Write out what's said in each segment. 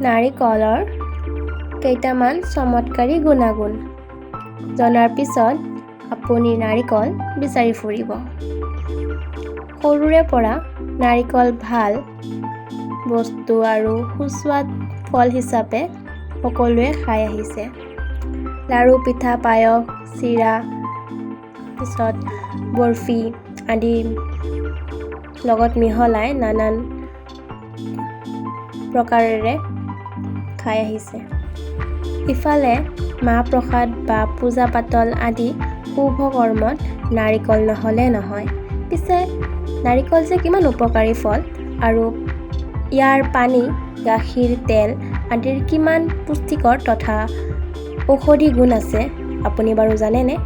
নাৰিকলৰ কেইটামান চমৎকাৰী গুণাগুণ জনাৰ পিছত আপুনি নাৰিকল বিচাৰি ফুৰিব। সৰুৰে পৰা নাৰিকল ভাল বস্তু আৰু সুস্বাদ ফল হিচাপে সকলোৱে খাই আহিছে। লাড়ু, পিঠা, পায়স, চিৰা, পিছত বৰফি আদি লগত মিহলাই নানান প্ৰকাৰেৰে খাই আহিছে। ইফালে মাহ প্ৰসাদ বা পূজা পাতল আদি শুভ কৰ্মত নাৰিকল নহ'লে নহয়। পিছে নাৰিকল যে কিমান উপকাৰী ফল আৰু ইয়াৰ পানী, গাখীৰ, তেল আদিৰ কিমান পুষ্টিকৰ তথা ঔষধি গুণ আছে আপুনি বাৰু জানেনে?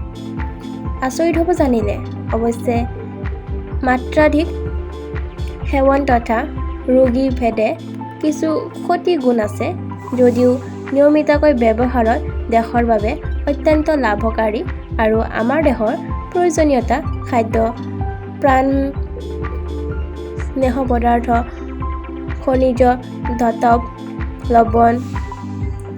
আচৰিত হ'ব জানিলে। অৱশ্যে মাত্ৰাধিক সেৱন তথা ৰোগী ভেদে কিছু ক্ষতি গুণ আছে, যদিও নিয়মিতকৈ ব্যৱহাৰত দেহৰ বাবে অত্যন্ত লাভকাৰী আৰু আমাৰ দেহৰ প্ৰয়োজনীয়তা খাদ্য, প্ৰাণ, স্নেহ পদাৰ্থ, খনিজ, ধাতৱ, লৱণ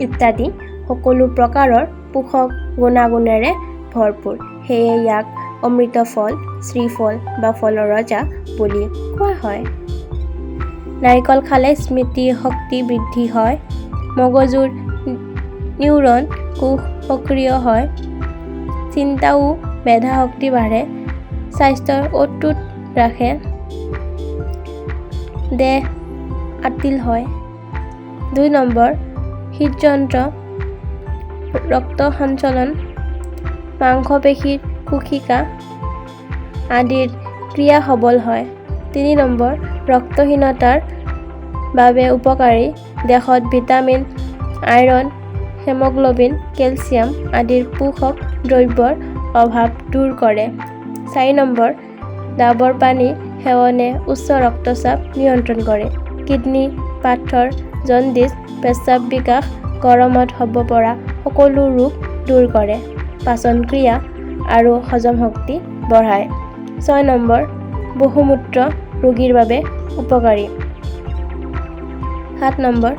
ইত্যাদি সকলো প্ৰকাৰৰ পোষক গুণাগুণেৰে ভৰপূৰ। সেয়ে ইয়াক অমৃত ফল, শ্ৰীফল বা ফলৰ ৰজা বুলি কোৱা হয়। নাৰিকল খালে স্মৃতি শক্তি বৃদ্ধি হয়, মগজুৰ নিউৰন কোষ সক্ৰিয় হয়, চিন্তা ও মেধা শক্তি বাঢ়ে, স্বাস্থ্য অটুট ৰাখে, দেহ আতিল হয়। 2 নম্বৰ, হৃদযন্ত্ৰ, ৰক্ত সঞ্চালন, মাংসপেশীৰ কোশিকা আদিৰ ক্ৰিয়া সবল হয়। 3 নম্বৰ, ৰক্তহীনতাৰ বাবে উপকাৰী, দেহত ভিটামিন, আইৰণ, হেমোগ্লোবিন, কেলছিয়াম আদিৰ পোষক দ্ৰব্যৰ অভাৱ দূৰ কৰে। 4 নম্বৰ, ডাবৰ পানী সেৱনে উচ্চ ৰক্তচাপ নিয়ন্ত্ৰণ কৰে, কিডনী, পাথৰ, জণ্ডিছ, পেচাব বিকাশ, গৰমত হ'ব পৰা সকলো ৰোগ দূৰ কৰে, পাচন ক্ৰিয়া আৰু হজম শক্তি বঢ়ায়। 6 নম্বৰ, বহুমূত্ৰ ৰোগীৰ বাবে উপকাৰী। 7 নম্বৰ,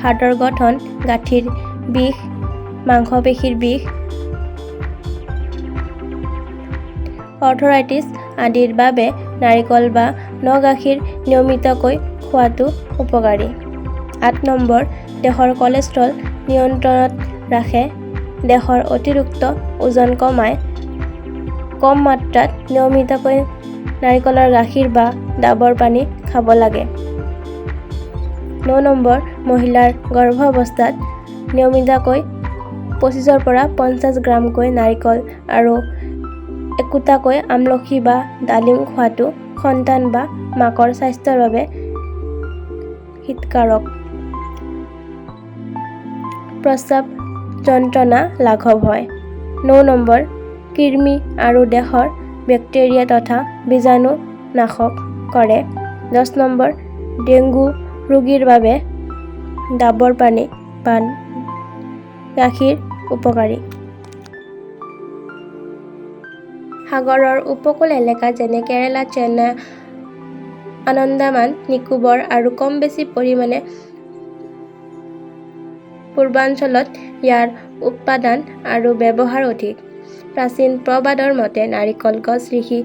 হাড়ৰ গঠন, গাঁঠিৰ বিষ, মাংসপেশীৰ বিষ, আৰ্থৰাইটিছ আদিৰ বাবে নাৰিকল বা গাখীৰ নিয়মিতকৈ খোৱাটো উপকাৰী। 8 নম্বৰ, দেহৰ কলেষ্ট্ৰল নিয়ন্ত্ৰণত ৰাখে, দেহৰ অতিৰিক্ত ওজন কমায়, কম মাত্ৰাত নিয়মিতকৈ নাৰিকলৰ গাখীৰ বা ডাবৰ পানী খাব লাগে। 9 নম্বৰ, মহিলাৰ গৰ্ভাৱস্থাত নিয়মিতকৈ 25 পৰা 50 গ্ৰামকৈ নাৰিকল আৰু একোটাকৈ আমলখি বা ডালিম খোৱাটো সন্তান বা মাকৰ স্বাস্থ্যৰ বাবে হিতকাৰক। প্ৰস্ৰাৱ যন্ত্ৰণা লাঘৱ হয়। 9 নম্বৰ, কৃমি আৰু দেহৰ বেক্টেৰিয়া তথা বীজাণু নাশক কৰে। 10 নম্বৰ, ডেংগু ৰোগীৰ বাবে ডাবৰ পানী বা গাখীৰ উপকাৰী। সাগৰৰ উপকূল এলেকা যেনে কেৰালা, চেন্নাই, আন্দামান নিকোবৰ আৰু কম বেছি পৰিমাণে পূৰ্বাঞ্চলত ইয়াৰ উৎপাদন আৰু ব্যৱহাৰ অধিক। প্ৰাচীন প্ৰবাদৰ মতে নাৰিকল গছ ঋষি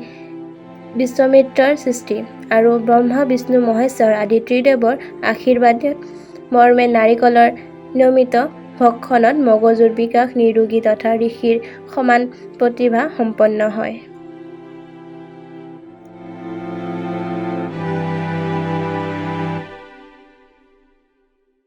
বিশ্বামিত্ৰৰ সৃষ্টি আৰু ব্ৰহ্মা, বিষ্ণু, মহেশ্বৰ আদি ত্ৰিদেৱৰ আশীৰ্বাদ মৰ্মে নাৰিকলৰ নিয়মিত ভক্ষণত মগজুৰ বিকাশ নিৰোগী তথা ঋষিৰ সমান প্ৰতিভা সম্পন্ন হয়।